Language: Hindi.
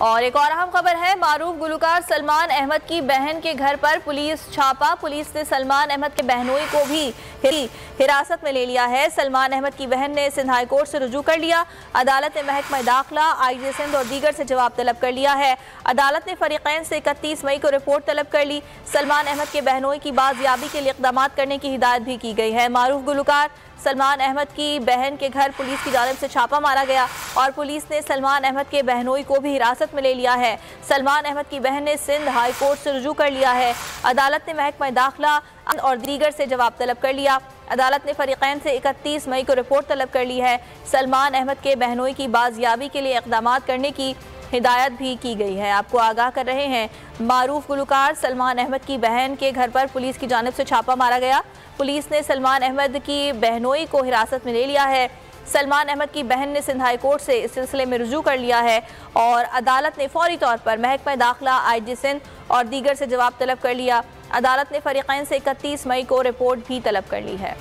और एक और अहम खबर है, मारूफ गुलकार सलमान अहमद की बहन के घर पर पुलिस छापा। पुलिस ने सलमान अहमद के बहनोई को भी हिरासत में ले लिया है। सलमान अहमद की बहन ने सिंध हाई कोर्ट से रुजू कर लिया। अदालत ने महकमा दाखिला, IG सिंध और दीगर से जवाब तलब कर लिया है। अदालत ने फरीकैन से 31 मई को रिपोर्ट तलब कर ली। सलमान अहमद के बहनोई की बाजियाबी के लिए इक़दाम करने की हिदायत भी की गई है। मारूफ गुलकार सलमान अहमद की बहन के घर पुलिस की जानिब से छापा मारा गया और पुलिस ने सलमान अहमद के बहनोई को भी हिरासत में ले लिया है। सलमान अहमद की बहन ने सिंध हाई कोर्ट से रुजू कर लिया है। अदालत ने महकमा दाखिला और दीगर से जवाब तलब कर लिया। अदालत ने फरीकैन से 31 मई को रिपोर्ट तलब कर ली है। सलमान अहमद के बहनोई की बाजियाबी के लिए इक़दाम करने की हिदायत भी की गई है। आपको आगाह कर रहे हैं, मारूफ गुलकार सलमान अहमद की बहन के घर पर पुलिस की जानिब से छापा मारा गया। पुलिस ने सलमान अहमद की बहनोई को हिरासत में ले लिया है। सलमान अहमद की बहन ने सिंध हाई कोर्ट से इस सिलसिले में रुजू कर लिया है और अदालत ने फौरी तौर पर महकमा दाखिला, IG सिंध और दीगर से जवाब तलब कर लिया। अदालत ने फरीकैन से 31 मई को रिपोर्ट भी तलब कर ली है।